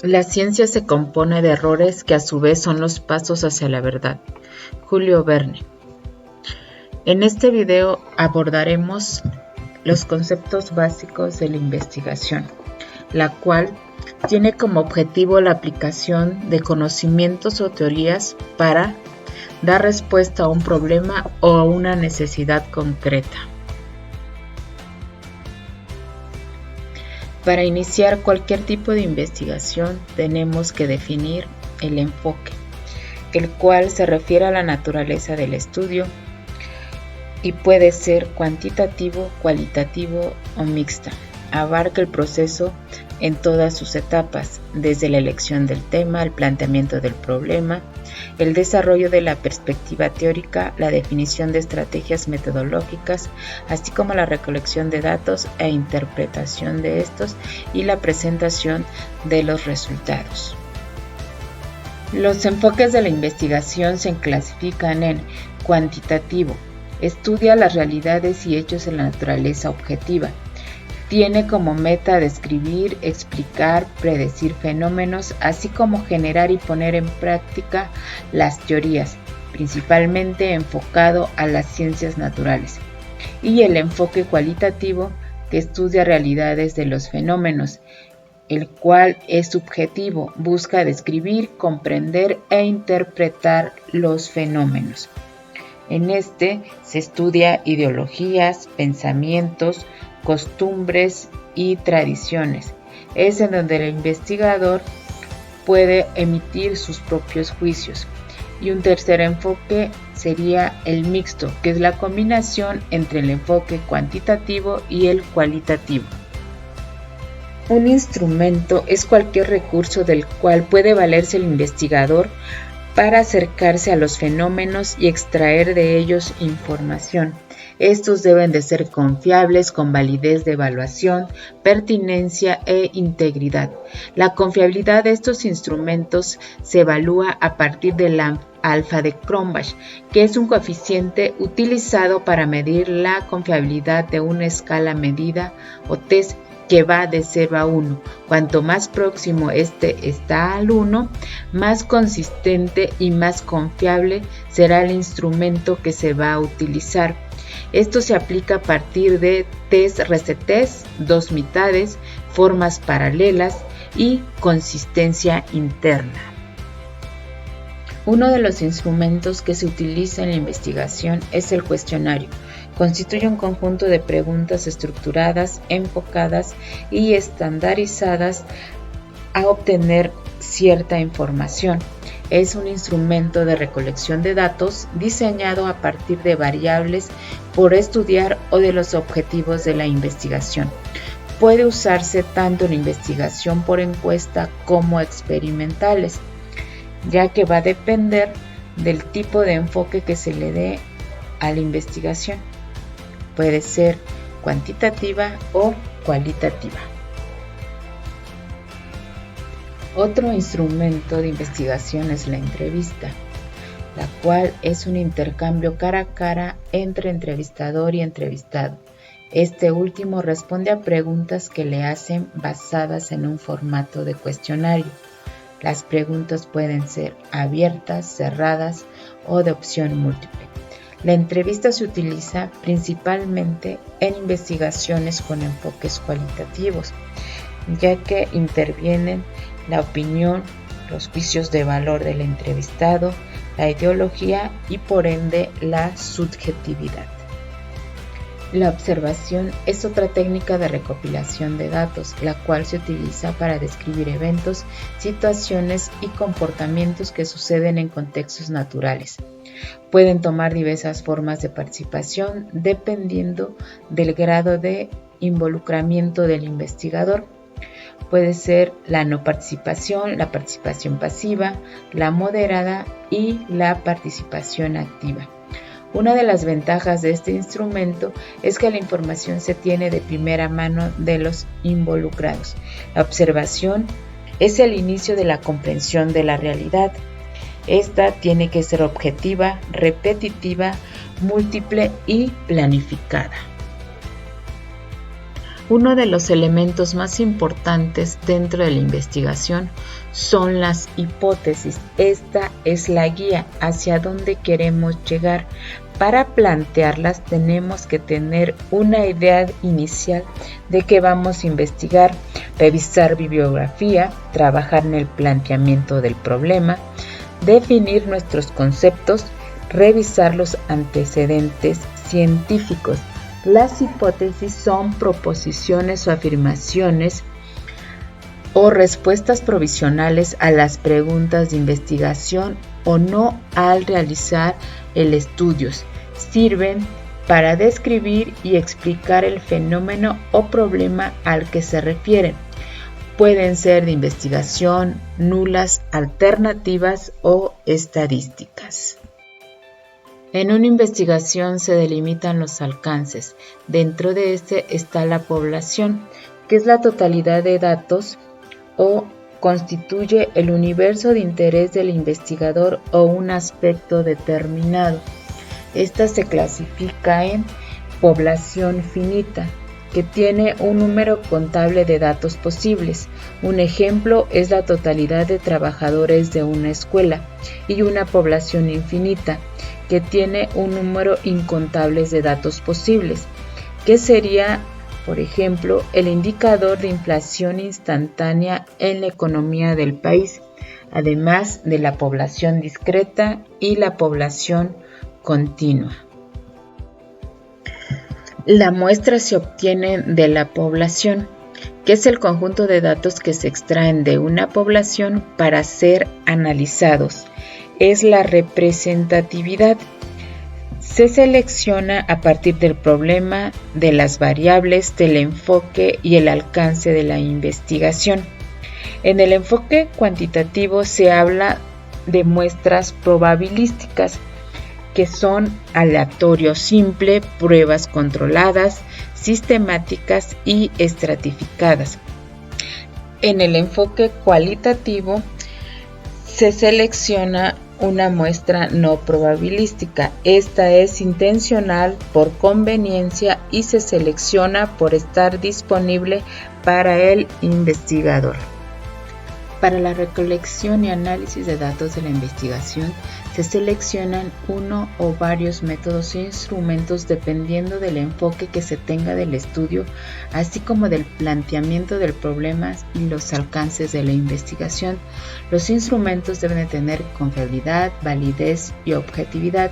La ciencia se compone de errores que a su vez son los pasos hacia la verdad. Julio Verne. En este video abordaremos los conceptos básicos de la investigación, la cual tiene como objetivo la aplicación de conocimientos o teorías para dar respuesta a un problema o a una necesidad concreta. Para iniciar cualquier tipo de investigación tenemos que definir el enfoque, el cual se refiere a la naturaleza del estudio y puede ser cuantitativo, cualitativo o mixta. Abarca el proceso en todas sus etapas, desde la elección del tema, el planteamiento del problema, el desarrollo de la perspectiva teórica, la definición de estrategias metodológicas, así como la recolección de datos e interpretación de estos y la presentación de los resultados. Los enfoques de la investigación se clasifican en cuantitativo, estudia las realidades y hechos en la naturaleza objetiva. Tiene como meta describir, explicar, predecir fenómenos, así como generar y poner en práctica las teorías, principalmente enfocado a las ciencias naturales. Y el enfoque cualitativo, que estudia realidades de los fenómenos, el cual es subjetivo, busca describir, comprender e interpretar los fenómenos. En este se estudia ideologías, pensamientos, costumbres y tradiciones. Es en donde el investigador puede emitir sus propios juicios. Y un tercer enfoque sería el mixto, que es la combinación entre el enfoque cuantitativo y el cualitativo. Un instrumento es cualquier recurso del cual puede valerse el investigador para acercarse a los fenómenos y extraer de ellos información. Estos deben de ser confiables, con validez de evaluación, pertinencia e integridad. La confiabilidad de estos instrumentos se evalúa a partir del alfa de Cronbach, que es un coeficiente utilizado para medir la confiabilidad de una escala medida o test que va de 0 a 1. Cuanto más próximo este está al 1, más consistente y más confiable será el instrumento que se va a utilizar. Esto se aplica a partir de test-retest, dos mitades, formas paralelas y consistencia interna. Uno de los instrumentos que se utiliza en la investigación es el cuestionario. Constituye un conjunto de preguntas estructuradas, enfocadas y estandarizadas a obtener cierta información. Es un instrumento de recolección de datos diseñado a partir de variables por estudiar o de los objetivos de la investigación. Puede usarse tanto en investigación por encuesta como experimentales, ya que va a depender del tipo de enfoque que se le dé a la investigación. Puede ser cuantitativa o cualitativa. Otro instrumento de investigación es la entrevista, la cual es un intercambio cara a cara entre entrevistador y entrevistado. Este último responde a preguntas que le hacen basadas en un formato de cuestionario. Las preguntas pueden ser abiertas, cerradas o de opción múltiple. La entrevista se utiliza principalmente en investigaciones con enfoques cualitativos, ya que intervienen la opinión, los juicios de valor del entrevistado, la ideología y por ende la subjetividad. La observación es otra técnica de recopilación de datos, la cual se utiliza para describir eventos, situaciones y comportamientos que suceden en contextos naturales. Pueden tomar diversas formas de participación dependiendo del grado de involucramiento del investigador. Puede ser la no participación, la participación pasiva, la moderada y la participación activa. Una de las ventajas de este instrumento es que la información se tiene de primera mano de los involucrados. La observación es el inicio de la comprensión de la realidad. Esta tiene que ser objetiva, repetitiva, múltiple y planificada. Uno de los elementos más importantes dentro de la investigación son las hipótesis. Esta es la guía hacia dónde queremos llegar. Para plantearlas tenemos que tener una idea inicial de qué vamos a investigar, revisar bibliografía, trabajar en el planteamiento del problema, definir nuestros conceptos, revisar los antecedentes científicos. Las hipótesis son proposiciones o afirmaciones o respuestas provisionales a las preguntas de investigación o no al realizar el estudio. Sirven para describir y explicar el fenómeno o problema al que se refieren. Pueden ser de investigación, nulas, alternativas o estadísticas. En una investigación se delimitan los alcances. Dentro de este está la población, que es la totalidad de datos o constituye el universo de interés del investigador o un aspecto determinado. Esta se clasifica en población finita, que tiene un número contable de datos posibles. Un ejemplo es la totalidad de trabajadores de una escuela, y una población infinita, que tiene un número incontable de datos posibles, que sería, por ejemplo, el indicador de inflación instantánea en la economía del país, además de la población discreta y la población continua. La muestra se obtiene de la población, que es el conjunto de datos que se extraen de una población para ser analizados. Es la representatividad. Se selecciona a partir del problema, de las variables, del enfoque y el alcance de la investigación. En el enfoque cuantitativo se habla de muestras probabilísticas, que son aleatorio simple, pruebas controladas, sistemáticas y estratificadas. En el enfoque cualitativo se selecciona una muestra no probabilística. Esta es intencional por conveniencia y se selecciona por estar disponible para el investigador. Para la recolección y análisis de datos de la investigación, se seleccionan uno o varios métodos e instrumentos dependiendo del enfoque que se tenga del estudio, así como del planteamiento del problema y los alcances de la investigación. Los instrumentos deben de tener confiabilidad, validez y objetividad.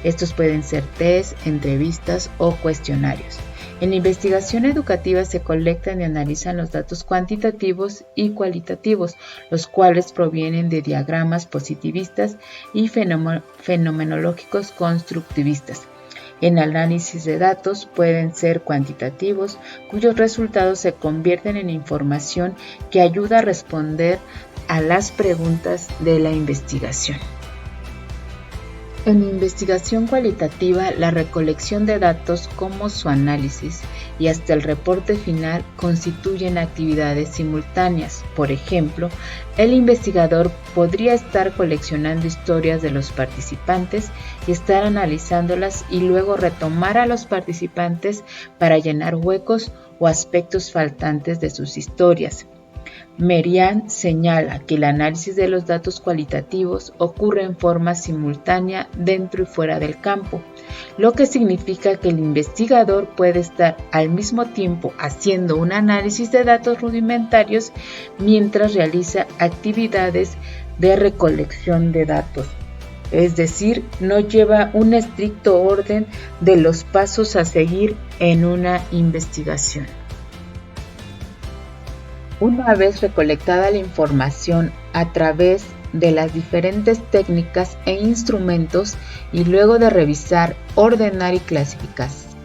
Estos pueden ser test, entrevistas o cuestionarios. En la investigación educativa se colectan y analizan los datos cuantitativos y cualitativos, los cuales provienen de diagramas positivistas y fenomenológicos constructivistas. En análisis de datos pueden ser cuantitativos, cuyos resultados se convierten en información que ayuda a responder a las preguntas de la investigación. En investigación cualitativa, la recolección de datos como su análisis y hasta el reporte final constituyen actividades simultáneas. Por ejemplo, el investigador podría estar coleccionando historias de los participantes y estar analizándolas y luego retomar a los participantes para llenar huecos o aspectos faltantes de sus historias. Merian señala que el análisis de los datos cualitativos ocurre en forma simultánea dentro y fuera del campo, lo que significa que el investigador puede estar al mismo tiempo haciendo un análisis de datos rudimentarios mientras realiza actividades de recolección de datos. Es decir, no lleva un estricto orden de los pasos a seguir en una investigación. Una vez recolectada la información a través de las diferentes técnicas e instrumentos y luego de revisar, ordenar y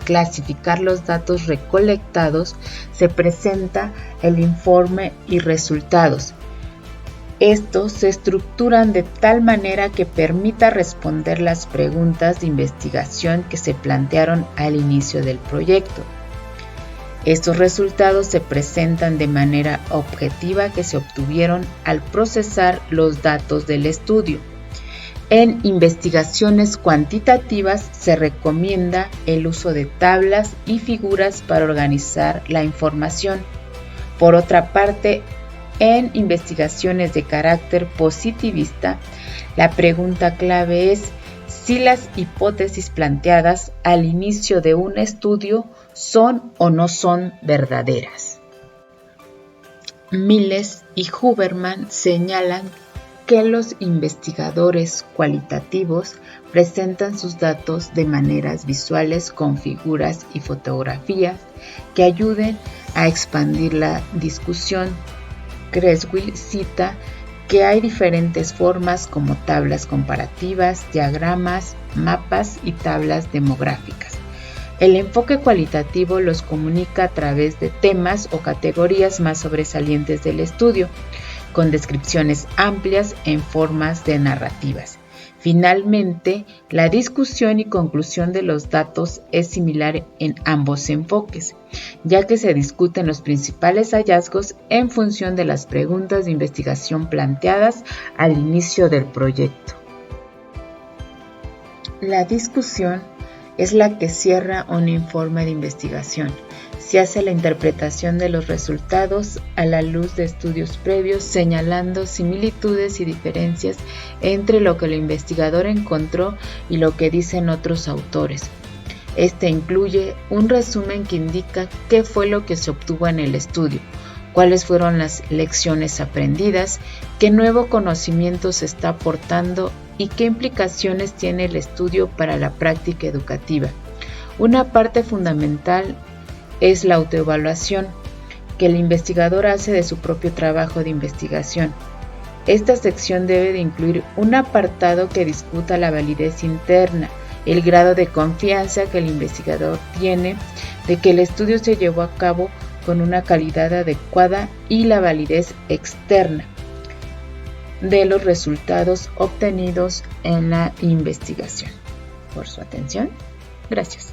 clasificar los datos recolectados, se presenta el informe y resultados. Estos se estructuran de tal manera que permita responder las preguntas de investigación que se plantearon al inicio del proyecto. Estos resultados se presentan de manera objetiva que se obtuvieron al procesar los datos del estudio. En investigaciones cuantitativas se recomienda el uso de tablas y figuras para organizar la información. Por otra parte, en investigaciones de carácter positivista, la pregunta clave es si las hipótesis planteadas al inicio de un estudio son o no son verdaderas. Miles y Huberman señalan que los investigadores cualitativos presentan sus datos de maneras visuales con figuras y fotografías que ayuden a expandir la discusión. Creswell cita que hay diferentes formas como tablas comparativas, diagramas, mapas y tablas demográficas. El enfoque cualitativo los comunica a través de temas o categorías más sobresalientes del estudio, con descripciones amplias en formas de narrativas. Finalmente, la discusión y conclusión de los datos es similar en ambos enfoques, ya que se discuten los principales hallazgos en función de las preguntas de investigación planteadas al inicio del proyecto. La discusión es la que cierra un informe de investigación. Se hace la interpretación de los resultados a la luz de estudios previos, señalando similitudes y diferencias entre lo que el investigador encontró y lo que dicen otros autores. Este incluye un resumen que indica qué fue lo que se obtuvo en el estudio, cuáles fueron las lecciones aprendidas, qué nuevo conocimiento se está aportando y qué implicaciones tiene el estudio para la práctica educativa. Una parte fundamental es la autoevaluación que el investigador hace de su propio trabajo de investigación. Esta sección debe de incluir un apartado que discuta la validez interna, el grado de confianza que el investigador tiene de que el estudio se llevó a cabo con una calidad adecuada y la validez externa de los resultados obtenidos en la investigación. Por su atención, gracias.